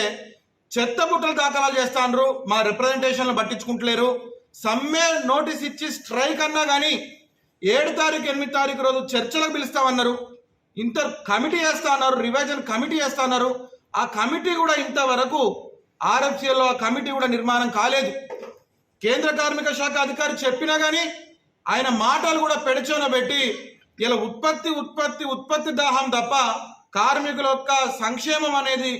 చెత్త బుట్టలు దాఖలాలు చేస్తాండ్రు. మా రిప్రజెంటేషన్లు పట్టించుకుంటలేరు. సమ్మె నోటీస్ ఇచ్చి స్ట్రైక్ అన్నా కానీ 7 తారీఖు 8 తారీఖు రోజు చర్చలకు పిలుస్తామన్నారు. కమిటీ చేస్తా అన్నారు, రివిజన్ కమిటీ చేస్తా అన్నారు. ఆ కమిటీ కూడా ఇంతవరకు ఆర్ఎఫ్సిఎల్లో ఆ కమిటీ కూడా నిర్మాణం కాలేదు. కేంద్ర కార్మిక శాఖ అధికారి చెప్పినా కానీ ఆయన మాటలు కూడా పెడచోన పెట్టి ఇలా ఉత్పత్తి దాహం తప్ప కార్మికుల యొక్క సంక్షేమం అనేది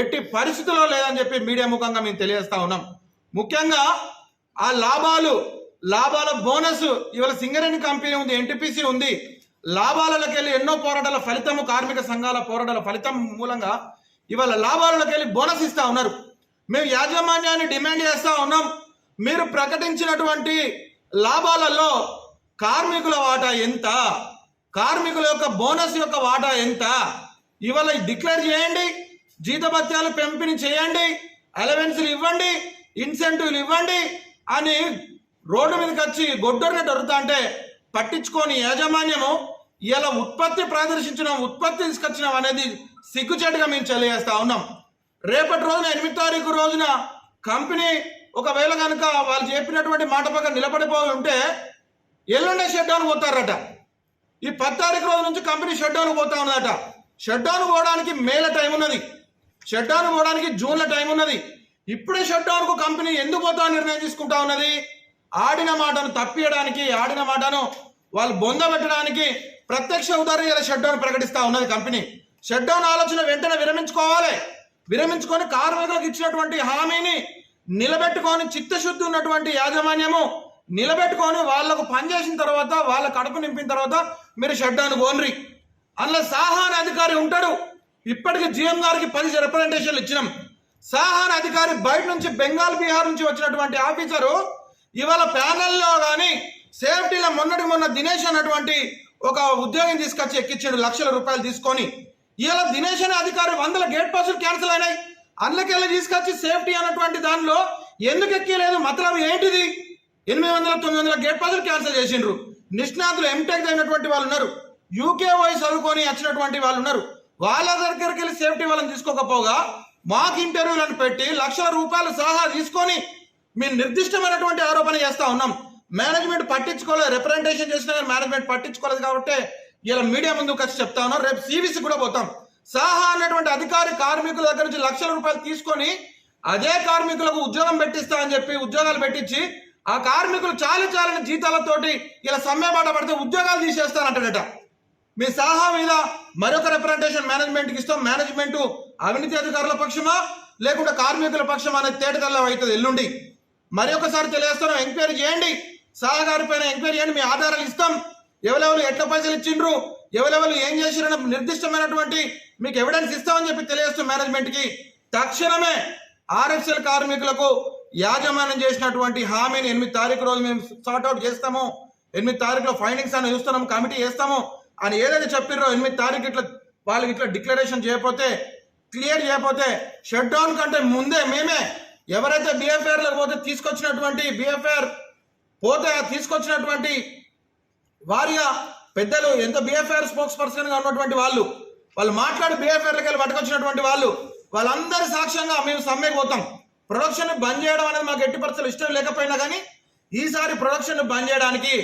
ఎట్టి పరిస్థితుల్లో లేదని చెప్పి మీడియా ముఖంగా మేము తెలియజేస్తా ఉన్నాం. ముఖ్యంగా ఆ లాభాల బోనస్ ఇవాళ సింగరేణి కంపెనీ ఉంది, ఎన్టీపీసీ ఉంది. లాభాలకి వెళ్ళి ఎన్నో పోరాటాల ఫలితము, కార్మిక సంఘాల పోరాటాల ఫలితం మూలంగా ఇవాళ లాభాలకి వెళ్ళి బోనస్ ఇస్తా ఉన్నారు. మేము యాజమాన్యాన్ని డిమాండ్ చేస్తా ఉన్నాం, మీరు ప్రకటించినటువంటి లాభాలలో కార్మికుల వాటా ఎంత, కార్మికుల యొక్క బోనస్ యొక్క వాటా ఎంత, ఇవాళ డిక్లేర్ చేయండి. జీతభత్యాలు పెంపిణీ చేయండి, అలవెన్స్లు ఇవ్వండి, ఇన్సెంటివ్లు ఇవ్వండి అని రోడ్డు మీదకి వచ్చి గొడ్డొరినట్టు అరుతా అంటే పట్టించుకొని యాజమాన్యము ఇలా ఉత్పత్తి ప్రదర్శించడం, ఉత్పత్తి తీసుకొచ్చడం అనేది సిగ్గుచేటుగా మేము తెలియజేస్తా ఉన్నాం. రేపటి రోజున 8 తారీఖు రోజున కంపెనీ ఒకవేళ కనుక వాళ్ళు చెప్పినటువంటి మాట పక్కన నిలబడిపోయి ఉంటే ఎల్లుండే షట్ డౌన్ పోతారట. ఈ 10 తారీఖు రోజు నుంచి కంపెనీ షట్ డౌన్ పోతా ఉన్నదట. షట్ డౌన్ పోవడానికి మేల టైం ఉన్నది, షట్ డౌన్ పోవడానికి జూన్లో టైం ఉన్నది. ఇప్పుడే షట్ డౌన్కు కంపెనీ ఎందుకు పోతా నిర్ణయం తీసుకుంటా ఉన్నది? ఆడిన మాటను తప్పియడానికి, ఆడిన మాటను వాళ్ళు బొందబెట్టడానికి ప్రత్యక్ష ఉదాహరణ ఇలా షట్ డౌన్ ప్రకటిస్తా ఉన్నది కంపెనీ. షట్ డౌన్ ఆలోచన వెంటనే విరమించుకోవాలి. విరమించుకొని కార్మికులకు ఇచ్చినటువంటి హామీని నిలబెట్టుకొని చిత్తశుద్ధి ఉన్నటువంటి యాజమాన్యము నిలబెట్టుకొని వాళ్లకు పనిచేసిన తర్వాత వాళ్ళ కడుపు నింపిన తర్వాత మీరు షట్ డౌన్ కోనరి. అందులో సాహా అనే అధికారి ఉంటాడు. ఇప్పటికి జిఎం గారికి 10 రిప్రజెంటేషన్లు ఇచ్చినాం. సాహా అనే అధికారి బయట నుంచి బెంగాల్, బీహార్ నుంచి వచ్చినటువంటి ఆఫీసరు ఇవాళ ప్యానెల్లో కానీ సేఫ్టీలో మొన్న దినేష్ అన్నటువంటి ఒక ఉద్యోగం తీసుకొచ్చి ఎక్కించాడు లక్షల రూపాయలు తీసుకొని. ఇలా దినేష్ అనే అధికారి 100 గేట్ పాసులు క్యాన్సిల్ అయినాయి. అందుకెళ్ళి తీసుకొచ్చి సేఫ్టీ అన్నటువంటి దానిలో ఎందుకు ఎక్కలేదు? మతలబ్ ఏంటిది? 800-900 గేట్ పాసులు క్యాన్సిల్ చేసిండ్రు. నిష్ణాతులు ఎంటెక్ అయినటువంటి వాళ్ళు ఉన్నారు, యూకే పోయి చదువుకొని వచ్చినటువంటి వాళ్ళు ఉన్నారు. వాళ్ళ దగ్గరికి వెళ్ళి సేఫ్టీ వాళ్ళని తీసుకోకపోగా మాకు ఇంటర్వ్యూలను పెట్టి లక్షల రూపాయలు సహా తీసుకొని మేము నిర్దిష్టమైనటువంటి ఆరోపణ చేస్తా ఉన్నాం. మేనేజ్మెంట్ పట్టించుకోలేదు, రిప్రజెంటేషన్ చేసినా కానీ మేనేజ్మెంట్ పట్టించుకోలేదు కాబట్టి ఇలా మీడియా ముందుకు వచ్చి చెప్తా ఉన్నాం. రేపు సివిసి కూడా పోతాం. సాహా అన్నటువంటి అధికారి కార్మికుల దగ్గర నుంచి లక్షల రూపాయలు తీసుకొని అదే కార్మికులకు ఉద్యోగం పెట్టిస్తా అని చెప్పి ఉద్యోగాలు పెట్టించి ఆ కార్మికులు చాలని జీతాలతోటి ఇలా సమ్మె బాట పడితే ఉద్యోగాలు తీసేస్తానంటాడట. మీ సాహా మీద మరొక రిప్రజెంటేషన్ మేనేజ్మెంట్కి ఇస్తాం. మేనేజ్మెంట్ అవినీతి అధికారుల పక్షమా లేకుంటే కార్మికుల పక్షమా అనేది తేటతెల్లం అవుతుంది ఎల్లుండి. మరి ఒకసారి తెలియజేస్తున్నాం, ఎంక్వైరీ చేయండి, సాహా గారి పైన ఎంక్వైరీ చేయండి, మీ ఆధారాలు ఇస్తాం. ఎవరెవరు ఎట్లా పైసలు ఇచ్చిండ్రు, ఎవరెవరు ఏం చేసిరన్న నిర్దిష్టమైనటువంటి మీకు ఎవిడెన్స్ ఇస్తామని చెప్పి తెలియజేస్తాం మేనేజ్మెంట్కి. తక్షణమే ఆర్ఎఫ్సిఎల్ కార్మికులకు యాజమాన్యం చేసినటువంటి హామీని 8 తారీఖు రోజు మేము సార్ట్అవుట్ చేస్తాము, 8 తారీఖులో ఫైండింగ్స్ అని చూస్తున్నాము, కమిటీ చేస్తాము అని ఏదైతే చెప్పిర్రో 8 తారీఖు ఇట్లా వాళ్ళకి ఇట్లా డిక్లరేషన్ చేయకపోతే, క్లియర్ చేయకపోతే షట్ డౌన్ కంటే ముందే మేమే ఎవరైతే బిఎఫ్ఆర్లకు పోతే తీసుకొచ్చినటువంటి వారిగా పెద్దలు ఎంత బిఎఫ్ఆర్ స్పోక్స్ పర్సన్గా ఉన్నటువంటి వాళ్ళు మాట్లాడి బిఎఫ్ఆర్లకు వెళ్ళి పట్టుకొచ్చినటువంటి వాళ్ళందరి సాక్ష్యంగా మేము సమ్మెకి పోతాం. ప్రొడక్షన్ బంద్ చేయడం అనేది మాకు ఎట్టి పరిస్థితులు ఇష్టం లేకపోయినా కానీ ఈసారి ప్రొడక్షన్ బంద్ చేయడానికి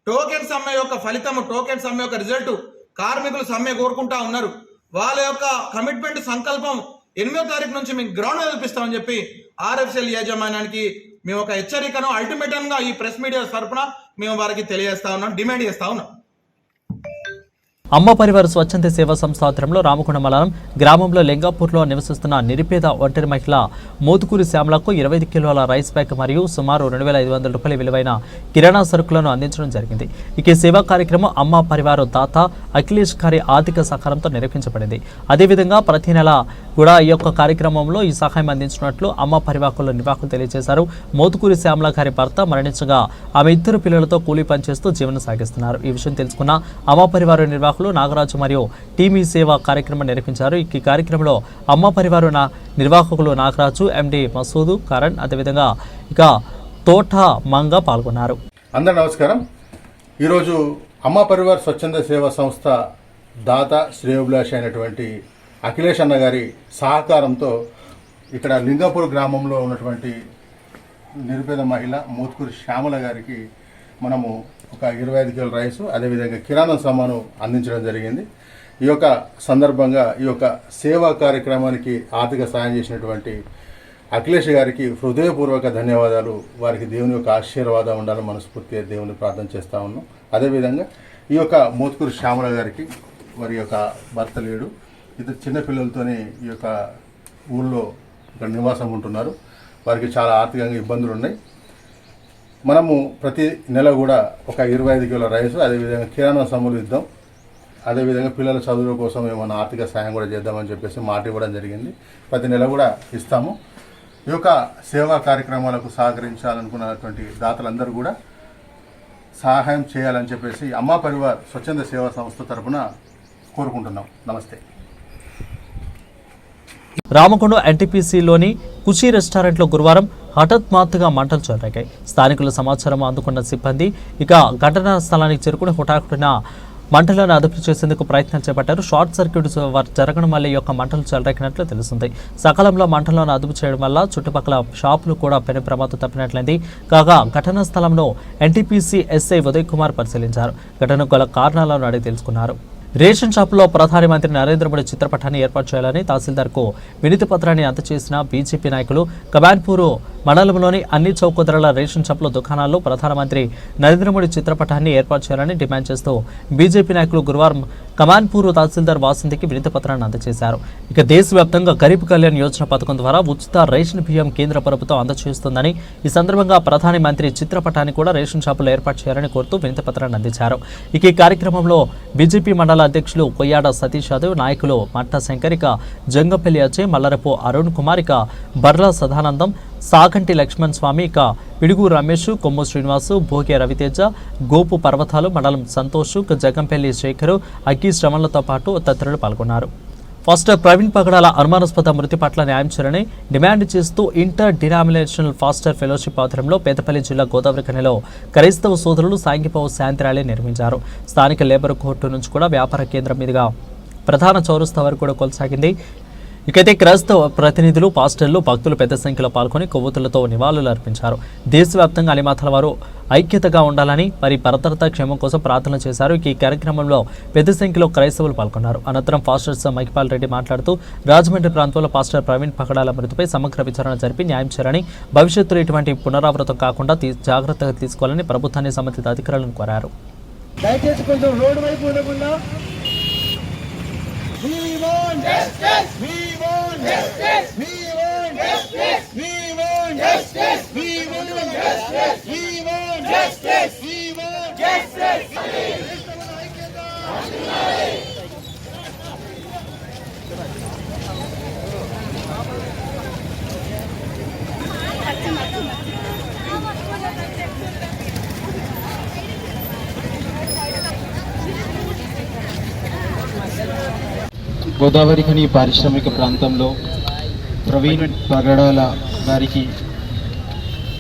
టోకెన్ సమ్మె యొక్క ఫలితము, టోకెన్ సమ్మె యొక్క రిజల్ట్ కార్మికులు సమ్మె కోరుకుంటా ఉన్నారు. వాళ్ళ యొక్క కమిట్మెంట్ సంకల్పం 8వ తారీఖు నుంచి మేము గ్రౌండ్ చూపిస్తామని చెప్పి ఆర్ఎఫ్సిఎల్ యాజమాన్యానికి మేము ఒక హెచ్చరికను అల్టిమేటంగా ఈ ప్రెస్ మీడియా తరఫున మేము వారికి తెలియజేస్తా ఉన్నాం, డిమాండ్ చేస్తా ఉన్నాం. అమ్మ పరివార స్వచ్ఛంద సేవా సంస్థ ఆధ్వర్యంలో రామకొండ మండలం గ్రామంలో లింగాపూర్లో నివసిస్తున్న నిరుపేద ఒంటరి మహిళ మోతుకూరి శ్యామలకు 25 కిలోల రైస్ బ్యాగ్ మరియు సుమారు 2,500 రూపాయల విలువైన కిరాణా సరుకులను అందించడం జరిగింది. ఈ సేవా కార్యక్రమం అమ్మ పరివార దాత అఖిలేష్ గారి ఆర్థిక సహకారంతో నిర్వహించబడింది. అదేవిధంగా ప్రతి నెల కూడా ఈ యొక్క కార్యక్రమంలో ఈ సహాయం అందించినట్లు అమ్మ పరివాకుల నిర్వాహకులు తెలియజేశారు. మోతుకూరి శ్యామల గారి భర్త మరణించగా ఆమె 2 పిల్లలతో కూలీ పనిచేస్తూ జీవనం సాగిస్తున్నారు. ఈ విషయం తెలుసుకున్న అమ్మ పరివార నిర్వాహకులు నాగరాజు మరియు టీమీ సేవ కార్యక్రమం నిర్వహించారు. ఈ కార్యక్రమంలో అమ్మ పరివార నిర్వాహకులు నాగరాజు, ఎండి మసూదు, కరణ్, అదేవిధంగా ఇక తోట మంగ పాల్గొన్నారు. అందరూ నమస్కారం. ఈరోజు అమ్మ పరివార్ స్వచ్ఛంద సేవా సంస్థ దాత శ్రేయోభిలాషి అయినటువంటి అఖిలేష్ అన్న గారి సహకారంతో ఇక్కడ లింగాపూర్ గ్రామంలో ఉన్నటువంటి నిరుపేద మహిళ మోతుకూరి శ్యామల గారికి మనము ఒక 25 కిలోల రైసు అదేవిధంగా కిరాణా సామాను అందించడం జరిగింది. ఈ యొక్క సందర్భంగా ఈ యొక్క సేవా కార్యక్రమానికి ఆర్థిక సాయం చేసినటువంటి అఖిలేష్ గారికి హృదయపూర్వక ధన్యవాదాలు. వారికి దేవుని యొక్క ఆశీర్వాదం ఉండాలని మనస్ఫూర్తిగా దేవుని ప్రార్థన చేస్తూ ఉన్నాం. అదేవిధంగా ఈ యొక్క మోతుకూరి శ్యామల గారికి వారి యొక్క భర్త లేడు, ఇద్దరు చిన్నపిల్లలతోనే ఈ యొక్క ఊళ్ళో ఇక్కడ నివాసం ఉంటున్నారు. వారికి చాలా ఆర్థికంగా ఇబ్బందులు ఉన్నాయి. మనము ప్రతి నెల కూడా ఒక 25 కిలోల రైసు అదేవిధంగా కిరాణా సమ్ములు ఇద్దాం, అదేవిధంగా పిల్లల చదువుల కోసం ఏమైనా ఆర్థిక సాయం కూడా చేద్దామని చెప్పేసి మాట ఇవ్వడం జరిగింది. ప్రతి నెల కూడా ఇస్తాము. ఈ యొక్క సేవా కార్యక్రమాలకు సహకరించాలనుకున్నటువంటి దాతలందరూ కూడా సహాయం చేయాలని చెప్పేసి అమ్మ పరివార్ స్వచ్ఛంద సేవా సంస్థ తరఫున కోరుకుంటున్నాం. నమస్తే. రామకొండ ఎన్టీపీసీలోని కుషి రెస్టారెంట్లో గురువారం హఠాత్మాత్తుగా మంటలు చెలరేగాయి. స్థానికుల సమాచారం అందుకున్న సిబ్బంది ఇక ఘటనా స్థలానికి చేరుకుని హుటాహుటిన మంటలను అదుపు చేసేందుకు ప్రయత్నాలు చేపట్టారు. షార్ట్ సర్క్యూట్ జరగడం వల్ల ఈ యొక్క మంటలు చెలరేగినట్లు తెలుస్తుంది. సకాలంలో మంటలను అదుపు చేయడం వల్ల చుట్టుపక్కల షాపులు కూడా పెను ప్రమాదం తప్పినట్లయింది. కాగా ఘటనా స్థలంలో ఎన్టీపీసీ ఎస్ఐ ఉదయ్ కుమార్ పరిశీలించారు. ఘటనకు గల కారణాలను అడిగి తెలుసుకున్నారు. రేషన్ షాపులో ప్రధానమంత్రి నరేంద్ర మోడీ చిత్రపటాన్ని ఏర్పాటు చేయాలని తహసీల్దార్కు వినతి పత్రాన్ని అందజేసిన బీజేపీ నాయకులు కమాన్పూర్ మండలంలోని అన్ని చౌక ధరల రేషన్ షాపుల దుకాణాల్లో ప్రధానమంత్రి నరేంద్ర మోడీ చిత్రపటాన్ని ఏర్పాటు చేయాలని డిమాండ్ చేస్తూ బీజేపీ నాయకులు గురువారం కమాన్పూర్ తహసీల్దార్ వాసంతికి వినతి పత్రాన్ని అందజేశారు. ఇక దేశవ్యాప్తంగా గరీబ్ కళ్యాణ్ యోజన పథకం ద్వారా ఉచిత రేషన్ బియ్యం కేంద్ర ప్రభుత్వం అందజేస్తుందని, ఈ సందర్భంగా ప్రధాని మంత్రి చిత్రపటాన్ని కూడా రేషన్ షాపులో ఏర్పాటు చేయాలని కోరుతూ వినతి పత్రాన్ని అందించారు. ఇక ఈ కార్యక్రమంలో బీజేపీ మండల అధ్యక్షులు కొయ్యాడ సతీష్ యాదవ్, నాయకులు మట్టా శంకరిక, జంగపల్లి అజయ్, మల్లరపు అరుణ్ కుమార్, ఇక బర్లా సదానందం, సాకంటి లక్ష్మణ్ స్వామి, ఇక పిడుగు రమేష్, కొమ్ము శ్రీనివాసు, భోగే రవితేజ, గోపు పర్వతాలు, మండలం సంతోష్, జగంపల్లి శేఖరు, అగ్గి శ్రవణలతో పాటు తదితరులు పాల్గొన్నారు. ఫాస్టర్ ప్రవీణ్ పగడాల అనుమానాస్పద మృతి పట్ల న్యాయం చేయాలని డిమాండ్ చేస్తూ ఇంటర్ డినామినేషనల్ ఫాస్టర్ ఫెలోషిప్ ఆధ్వర్యంలో పేదపల్లి జిల్లా గోదావరి ఖనిలో క్రైస్తవ సోదరులు సాయంగిపోవు శాంతి ర్యాలీ నిర్వహించారు. స్థానిక లేబర్ కోర్టు నుంచి కూడా వ్యాపార కేంద్రం మీదుగా ప్రధాన చౌరస్తా వరకు కూడా కొనసాగింది. ఇకైతే క్రైస్తవ ప్రతినిధులు, పాస్టర్లు, భక్తులు పెద్ద సంఖ్యలో పాల్గొని కొవ్వొత్తులతో నివాళులు అర్పించారు. దేశవ్యాప్తంగా అన్ని మతాల వారు ఐక్యతగా ఉండాలని, వారి భద్రత క్షేమం కోసం ప్రార్థన చేశారు. ఈ కార్యక్రమంలో పెద్ద సంఖ్యలో క్రైస్తవులు పాల్గొన్నారు. అనంతరం పాస్టర్స్ మైకిపాల్ రెడ్డి మాట్లాడుతూ రాజమండ్రి ప్రాంతంలో పాస్టర్ ప్రవీణ్ పగడాల మృతిపై సమగ్ర విచారణ జరిపి న్యాయం చేయాలని, భవిష్యత్తులో ఇటువంటి పునరావృతం కాకుండా జాగ్రత్తగా తీసుకోవాలని ప్రభుత్వాన్ని సంబంధిత అధికారులను కోరారు. దయచేసి కొంచెం రోడ్డు వైపు ఉండకుండా We want justice. We want justice. We want justice. We want justice. We want justice. We want justice. We want justice. Godavari Khani పారిశ్రామిక ప్రాంతంలో ప్రవీణ్ పగడాల గారికి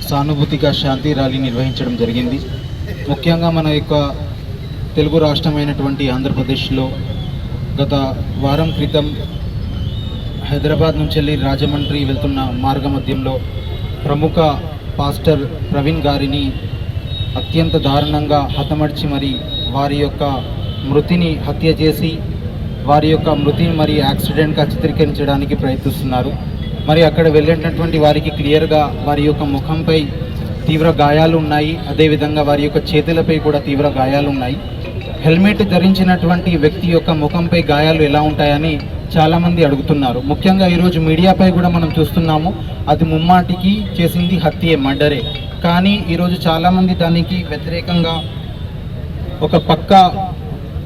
సానుభూతిగా శాంతి ర్యాలీ నిర్వహించడం జరిగింది. ముఖ్యంగా మన యొక్క తెలుగు రాష్ట్రమైనటువంటి ఆంధ్రప్రదేశ్లో గత వారం క్రితం హైదరాబాద్ నుంచి వెళ్ళి రాజమండ్రి వెళ్తున్న మార్గ మధ్యంలో ప్రముఖ పాస్టర్ ప్రవీణ్ గారిని అత్యంత దారుణంగా హతమర్చి మరి వారి యొక్క మృతిని హత్య చేసి వారి యొక్క మృతిని మరి యాక్సిడెంట్గా చిత్రీకరించడానికి ప్రయత్నిస్తున్నారు. మరి అక్కడ వెళ్ళేటటువంటి వారికి క్లియర్గా వారి యొక్క ముఖంపై తీవ్ర గాయాలు ఉన్నాయి. అదేవిధంగా వారి యొక్క చేతులపై కూడా తీవ్ర గాయాలు ఉన్నాయి. హెల్మెట్ ధరించినటువంటి వ్యక్తి యొక్క ముఖంపై గాయాలు ఎలా ఉంటాయని చాలామంది అడుగుతున్నారు. ముఖ్యంగా ఈరోజు మీడియాపై కూడా మనం చూస్తున్నాము, అది ముమ్మాటికి చేసింది హత్యే, మర్డరే. కానీ ఈరోజు చాలామంది దానికి వ్యతిరేకంగా ఒక పక్కా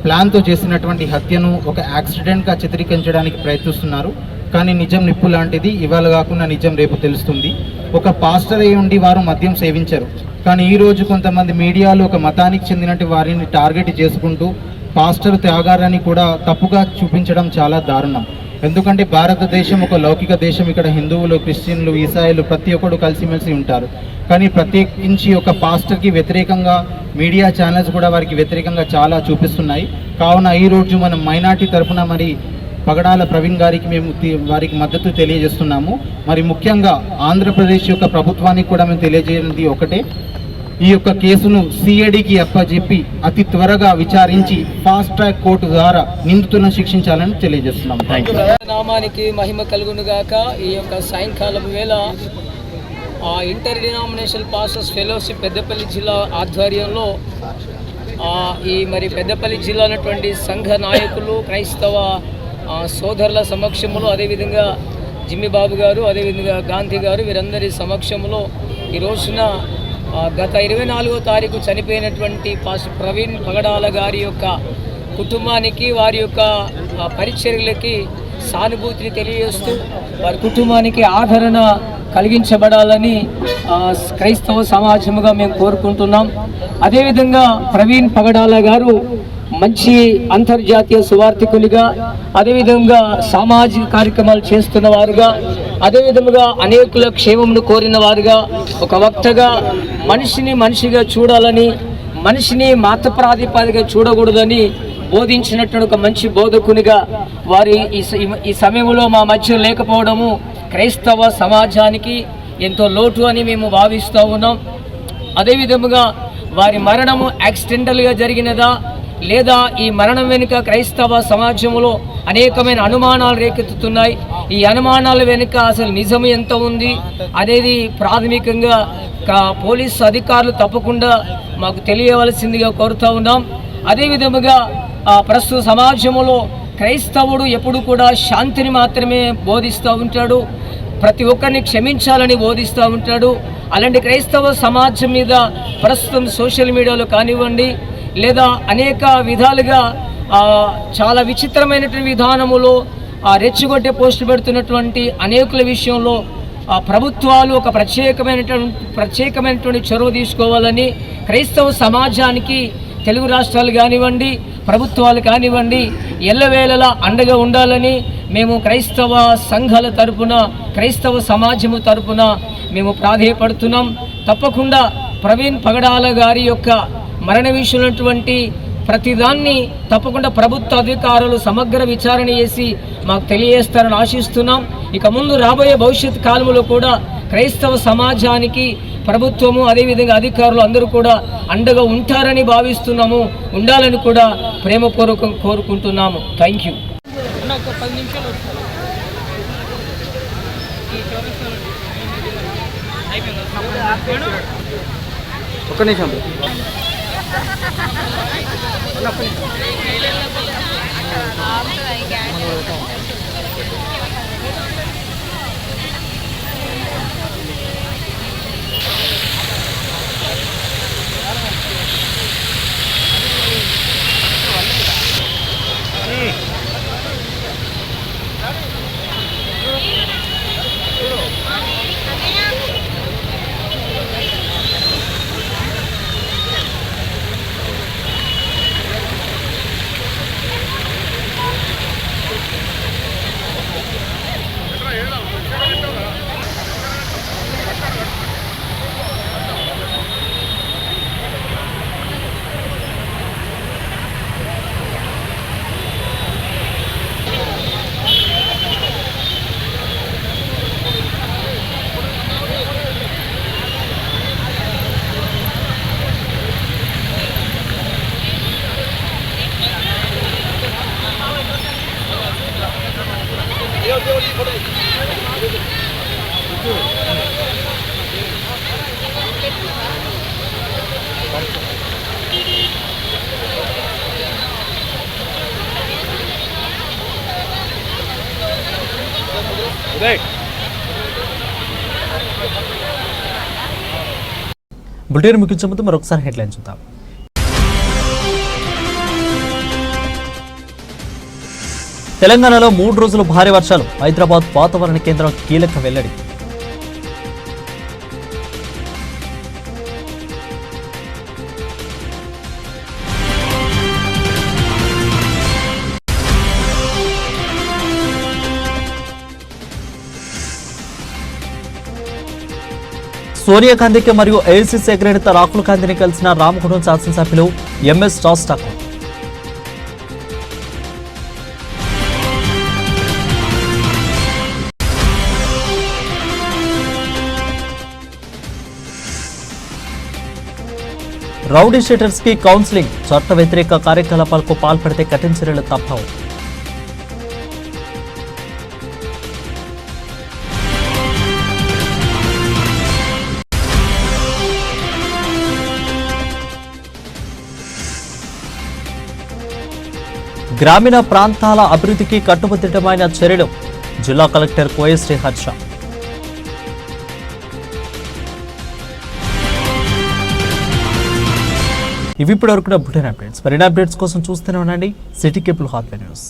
ప్లాన్తో చేసినటువంటి హత్యను ఒక యాక్సిడెంట్గా చిత్రీకరించడానికి ప్రయత్నిస్తున్నారు. కానీ నిజం నిప్పు లాంటిది, ఇవాళ కాకుండా నిజం రేపు తెలుస్తుంది. ఒక పాస్టర్ అయి ఉండి వారు మద్యం సేవించరు, కానీ ఈరోజు కొంతమంది మీడియాలో ఒక మతానికి చెందినట్టు వారిని టార్గెట్ చేసుకుంటూ పాస్టర్ త్యాగారాన్ని కూడా తప్పుగా చూపించడం చాలా దారుణం. ఎందుకంటే భారతదేశం ఒక లౌకిక దేశం. ఇక్కడ హిందువులు, క్రిస్టియన్లు, ఈసాయిలు ప్రతి ఒక్కరు కలిసిమెలిసి ఉంటారు. కానీ ప్రత్యేకించి ఒక పాస్టర్కి వ్యతిరేకంగా మీడియా ఛానల్స్ కూడా వారికి వ్యతిరేకంగా చాలా చూపిస్తున్నాయి. కావున ఈరోజు మనం మైనార్టీ తరఫున మరి పగడాల ప్రవీణ్ గారికి మేము వారికి మద్దతు తెలియజేస్తున్నాము. మరి ముఖ్యంగా ఆంధ్రప్రదేశ్ యొక్క ప్రభుత్వానికి కూడా మేము తెలియజేయనిది ఒకటే, ఈ యొక్క కేసును సిఐడికి అప్పచెప్పి అతి త్వరగా విచారించి ఫాస్ట్ ట్రాక్ కోర్టు ద్వారా నిందితులను శిక్షించాలని తెలియజేస్తున్నాం. Thank you. నామానికి మహిమ కలుగునుగాక. ఈ యొక్క సాయంకాలం వేళ inter denominational pastors fellowship Peddapalli జిల్లా ఆధ్వర్యంలో ఈ మరి పెద్దపల్లి జిల్లా ఉన్నటువంటి సంఘ నాయకులు, క్రైస్తవ సోదరుల సమక్షంలో, అదేవిధంగా జిమ్మి బాబు గారు, అదేవిధంగా గాంధీ గారు, వీరందరి సమక్షంలో ఈ రోజున గత 24వ తారీఖు చనిపోయినటువంటి పాస్టర్ ప్రవీణ్ పగడాల గారి యొక్క కుటుంబానికి, వారి యొక్క పరిచర్యలకి సానుభూతిని తెలియజేస్తూ వారి కుటుంబానికి ఆదరణ కలిగించబడాలని క్రైస్తవ సమాజముగా మేము కోరుకుంటున్నాం. అదేవిధంగా ప్రవీణ్ పగడాల గారు మంచి అంతర్జాతీయ సువార్థికులుగా, అదేవిధంగా సామాజిక కార్యక్రమాలు చేస్తున్న వారుగా, అదేవిధంగా అనేకుల క్షేమమును కోరిన వారుగా, ఒక వక్తగా మనిషిని మనిషిగా చూడాలని, మనిషిని మత ప్రాతిపదికగా చూడకూడదని బోధించినటువంటి ఒక మంచి బోధకునిగా వారి ఈ సమయంలో మా మధ్య లేకపోవడము క్రైస్తవ సమాజానికి ఎంతో లోటు అని మేము భావిస్తూ ఉన్నాం. అదేవిధముగా వారి మరణము యాక్సిడెంటల్గా జరిగినదా, లేదా ఈ మరణం వెనుక క్రైస్తవ సమాజంలో అనేకమైన అనుమానాలు రేకెత్తుతున్నాయి. ఈ అనుమానాల వెనుక అసలు నిజం ఎంత ఉంది అనేది ప్రాథమికంగా పోలీసు అధికారులు తప్పకుండా మాకు తెలియవలసిందిగా కోరుతూ ఉన్నాం. అదేవిధముగా ప్రస్తుత సమాజంలో క్రైస్తవుడు ఎప్పుడు కూడా శాంతిని మాత్రమే బోధిస్తూ ఉంటాడు, ప్రతి ఒక్కరిని క్షమించాలని బోధిస్తూ ఉంటాడు. అలాంటి క్రైస్తవ సమాజం మీద ప్రస్తుతం సోషల్ మీడియాలో కానివ్వండి, లేదా అనేక విధాలుగా చాలా విచిత్రమైనటువంటి విధానములో రెచ్చగొట్టే పోస్టులు పెడుతున్నటువంటి అనేకుల విషయంలో ప్రభుత్వాలు ఒక ప్రత్యేకమైనటువంటి చొరవ తీసుకోవాలని, క్రైస్తవ సమాజానికి తెలుగు రాష్ట్రాలు కానివ్వండి, ప్రభుత్వాలు కానివ్వండి, ఎల్లవేళలా అండగా ఉండాలని మేము క్రైస్తవ సంఘాల తరపున, క్రైస్తవ సమాజము తరపున మేము ప్రాధేయపడుతున్నాం. తప్పకుండా ప్రవీణ్ పగడాల గారి యొక్క మరణ విషయమైనటువంటి ప్రతిదాన్ని తప్పకుండా ప్రభుత్వ అధికారులు సమగ్ర విచారణ చేసి మాకు తెలియజేస్తారని ఆశిస్తున్నాం. ఇక ముందు రాబోయే భవిష్యత్ కాలంలో కూడా క్రైస్తవ సమాజానికి ప్రభుత్వము, అదేవిధంగా అధికారులు అందరూ కూడా అండగా ఉంటారని భావిస్తున్నాము, ఉండాలని కూడా ప్రేమపూర్వకం కోరుకుంటున్నాము. Thank you. ఒక్క నిమిషం. బులెటిన్ ముగించే ముందు మరొకసారి హెడ్లైన్ చూద్దాం. తెలంగాణలో 3 రోజులు భారీ వర్షాలు, హైదరాబాద్ వాతావరణ కేంద్రం కీలక వెల్లడి. సోనియా గాంధీకి మరియు ఏఐసీసీ అగ్రనేత రాహుల్ గాంధీని కలిసిన రామగుండం శాసనసభ్యులు MS Raj Thakur. Rowdy sheeters కి కౌన్సిలింగ్, చట్ట వ్యతిరేక కార్యకలాపాలకు పాల్పడితే కఠిన చర్యలు తప్పవు. గ్రామీణ ప్రాంతాల అభివృద్ధికి కట్టుబద్ధమైన చర్యలు, జిల్లా కలెక్టర్ కోయశ్రీ హర్ష. ఇవి ఇప్పటివరకు బులెటిన్ అప్డేట్స్. మరిన్ని అప్డేట్స్ కోసం చూస్తూనే ఉండండి సిటీ కేబుల్ హాట్ న్యూస్.